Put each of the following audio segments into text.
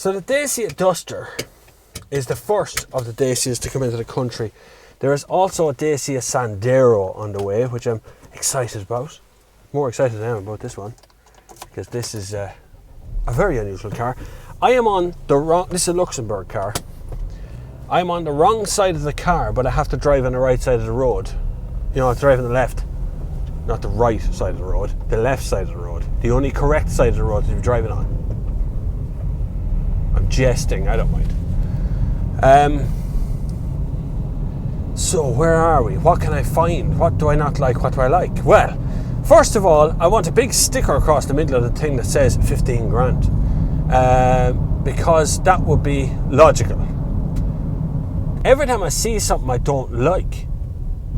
So the Dacia Duster is the first of the Dacias to come into the country. There is also a Dacia Sandero on the way, which I'm excited about. More excited now about this one, because this is a very unusual car. I am on the wrong, this is a Luxembourg car. I'm on the wrong side of the car, but I have to drive on the right side of the road. You know, I drive on the left. Not the right side of the road, the left side of the road. The only correct side of the road to be driving on. I'm jesting, I don't mind. So where are we? What can I find? What do I not like? What do I like? Well, first of all, I want a big sticker across the middle of the thing that says 15 grand. Because that would be logical. Every time I see something I don't like,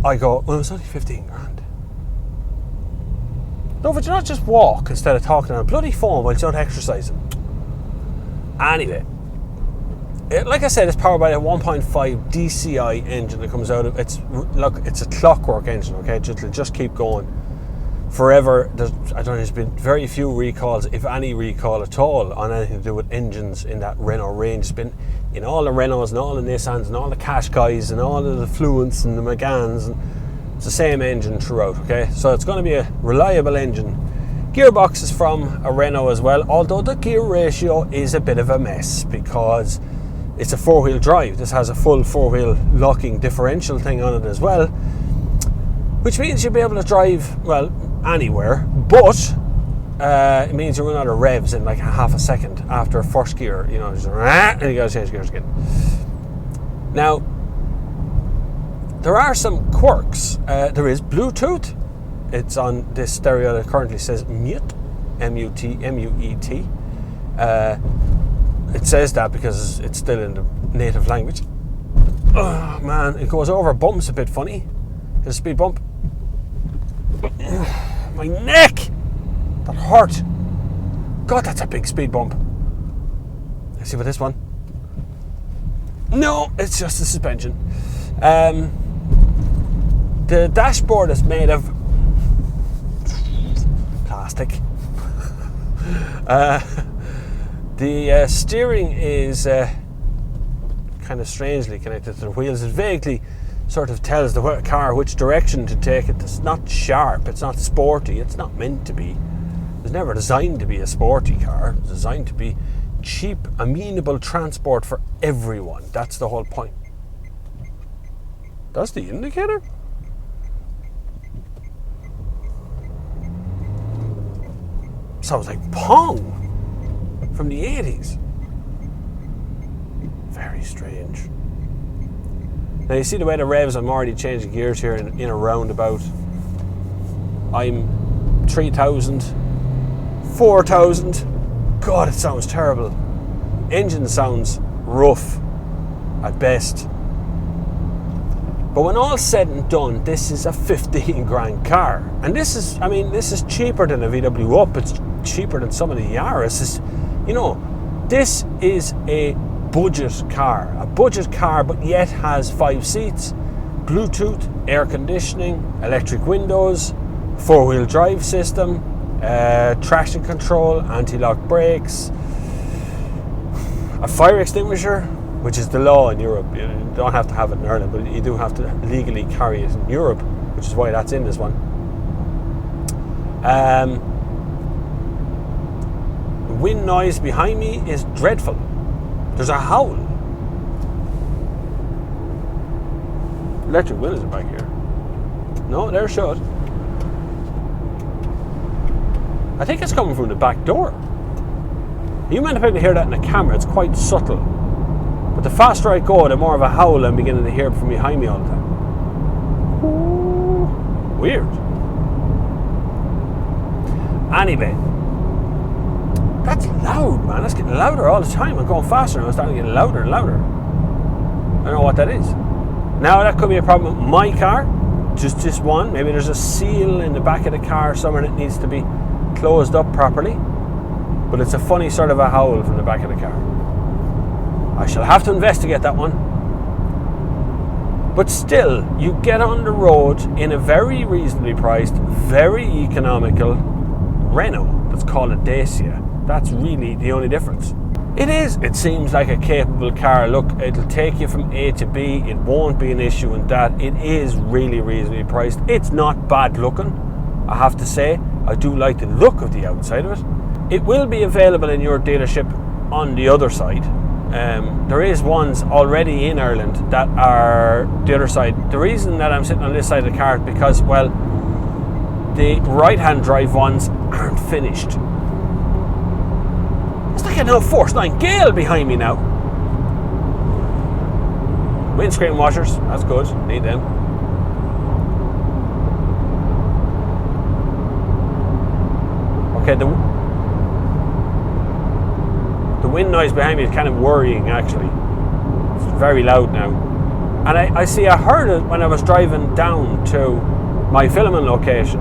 I go, well, it's only 15 grand. No, but you not just walk instead of talking on a bloody phone while you're not exercising. Anyway, like I said, it's powered by a 1.5 DCI engine that comes out of, it's a clockwork engine, okay? It'll just keep going forever. There's been very few recalls, if any recall at all, on anything to do with engines in that Renault range. It's been in all the Renaults and all the Nissans and all the Qashqais and all the Fluents and the Megans, and it's the same engine throughout, okay? So it's going to be a reliable engine. Gearbox is from a Renault as well, although the gear ratio is a bit of a mess because it's a four-wheel drive. This has a full four-wheel locking differential thing on it as well, which means you'll be able to drive, well, anywhere, but it means you run out of revs in like half a second after first gear, you know, just, and you gotta change gears again. Now, there are some quirks. There is Bluetooth. It's on this stereo that currently says mute, M-U-T. It says that because it's still in the native language. Oh man, it goes over bumps a bit funny. There's a speed bump. My neck! That hurt. God, that's a big speed bump. Let's see about this one. No, it's just the suspension. The dashboard is made of plastic. The steering is kind of strangely connected to the wheels. It vaguely sort of tells the car which direction to take it. It's not sharp, it's not sporty, it's not meant to be. It was never designed to be a sporty car. It's designed to be cheap, amenable transport for everyone. That's the whole point. That's the indicator? Sounds like Pong from the 80s. Very strange. Now you see the way the revs, I'm already changing gears here in a roundabout. I'm 3,000, 4,000. God, it sounds terrible. Engine sounds rough at best. But when all's said and done, this is a 15 grand car. And this is cheaper than a VW Up. It's cheaper than some of the Yaris. This is a budget car. A budget car, but yet has 5 seats, Bluetooth, air conditioning, electric windows, four-wheel drive system, traction control, anti-lock brakes, a fire extinguisher, which is the law in Europe. You don't have to have it in Ireland, but you do have to legally carry it in Europe, which is why that's in this one. The wind noise behind me is dreadful. There's a howl. Electric windows are back here. No, they're shut. I think it's coming from the back door. You might not be able to hear that in the camera. It's quite subtle. But the faster I go, the more of a howl I'm beginning to hear from behind me all the time. Ooh, weird. Anyway, that's loud, man. That's getting louder all the time. I'm going faster and I'm starting to get louder and louder. I don't know what that is. Now that could be a problem with my car. Just one. Maybe there's a seal in the back of the car somewhere that needs to be closed up properly. But it's a funny sort of a howl from the back of the car. I shall have to investigate that one. But still, you get on the road in a very reasonably priced, very economical Renault that's called a Dacia. That's really the only difference. It is. It seems like a capable car. Look, it'll take you from A to B. It won't be an issue in that. It is really reasonably priced. It's not bad looking, I have to say. I do like the look of the outside of it. It will be available in your dealership on the other side. There is ones already in Ireland that are the other side. The reason that I'm sitting on this side of the car is because, well, the right-hand drive ones aren't finished. It's like a Force 9 Gale behind me now. Windscreen washers, that's good, need them. Okay, the wind noise behind me is kind of worrying actually. It's very loud now. And I heard it when I was driving down to my filming location.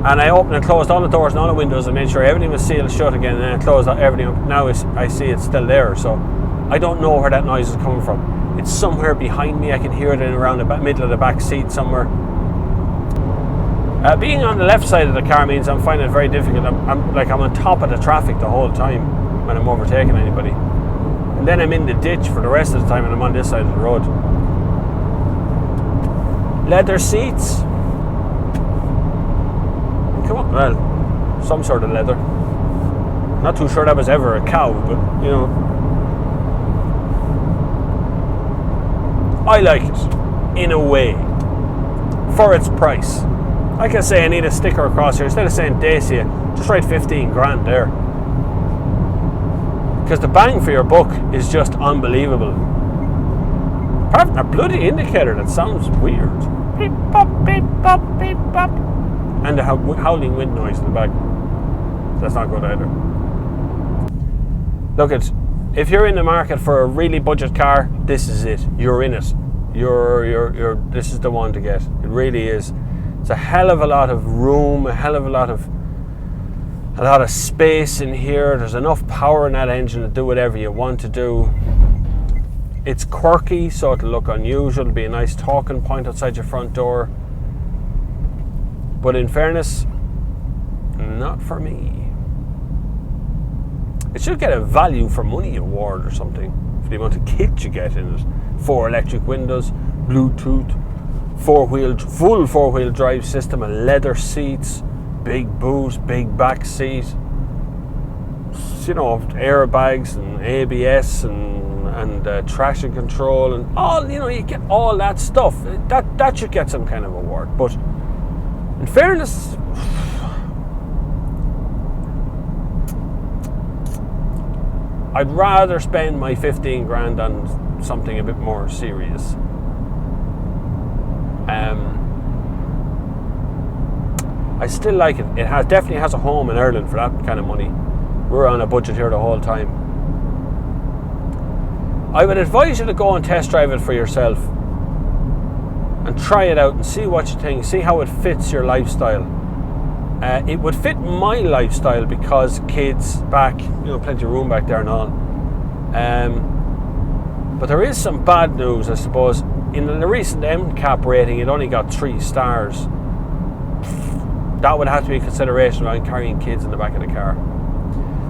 And I opened and closed all the doors and all the windows and made sure everything was sealed shut again, and I closed everything up. Now I see it's still there, so I don't know where that noise is coming from. It's somewhere behind me. I can hear it in around the middle of the back seat somewhere. Being on the left side of the car means I'm finding it very difficult. I'm on top of the traffic the whole time when I'm overtaking anybody. And then I'm in the ditch for the rest of the time when I'm on this side of the road. Leather seats. Come on, well, some sort of leather. Not too sure that was ever a cow, but you know. I like it, in a way, for its price. Like I say, I need a sticker across here. Instead of saying Dacia, just write 15 grand there. Because the bang for your buck is just unbelievable. Apart from a bloody indicator that sounds weird. Beep, bop, beep, bop, beep, bop. And the howling wind noise in the back. That's not good either. Look, if you're in the market for a really budget car, this is it. You're in it. You're this is the one to get. It really is. It's a hell of a lot of room, a hell of a lot of space in here. There's enough power in that engine to do whatever you want to do. It's quirky, so it'll look unusual. It'll be a nice talking point outside your front door. But in fairness, not for me. It should get a value for money award or something for the amount of kit you get in it. 4 electric windows, Bluetooth, full four-wheel drive system, and leather seats, big boot, big back seat, you know, airbags and ABS and traction control and all. You know, you get all that stuff. That should get some kind of award. But in fairness, I'd rather spend my 15 grand on something a bit more serious. I still like it. It definitely has a home in Ireland for that kind of money. We're on a budget here the whole time. I would advise you to go and test drive it for yourself and try it out and see what you think, see how it fits your lifestyle. It would fit my lifestyle because kids back, you know, plenty of room back there and all. But there is some bad news, I suppose. In the recent MCAP rating, it only got 3 stars. That would have to be a consideration around carrying kids in the back of the car.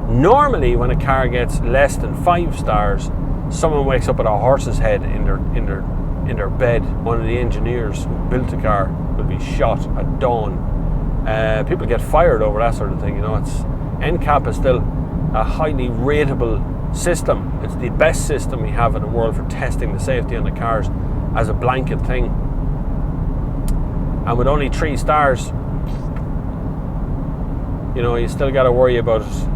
Normally, when a car gets less than 5 stars, someone wakes up with a horse's head in their bed. One of the engineers who built the car will be shot at dawn. People get fired over that sort of thing. You know, NCAP is still a highly rateable system. It's the best system we have in the world for testing the safety on the cars as a blanket thing. And with only 3 stars, you know, you still got to worry about it.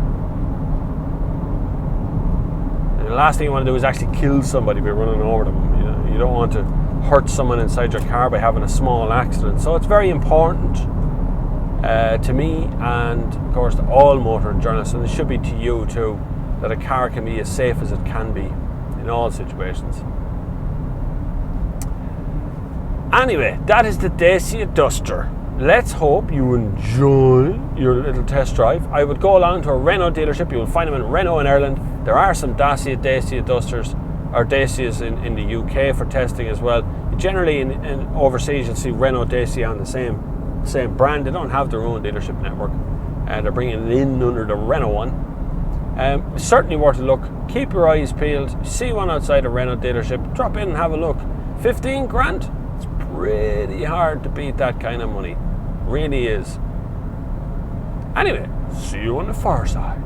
And the last thing you want to do is actually kill somebody by running over them. You know, you don't want to hurt someone inside your car by having a small accident. So it's very important to me, and of course to all motor journalists, and it should be to you too, that a car can be as safe as it can be in all situations. Anyway, that is the Dacia Duster. Let's hope you enjoy your little test drive. I would go along to a Renault dealership. You will find them in Renault in Ireland. There are some Dacia Dusters or Dacias in the UK for testing as well. Generally in overseas you'll see Renault Dacia on the same brand. They don't have their own dealership network. They're bringing it in under the Renault one. Certainly worth a look. Keep your eyes peeled. See one outside a Renault dealership. Drop in and have a look. 15 grand? It's pretty hard to beat that kind of money. Really is. Anyway, see you on the far side.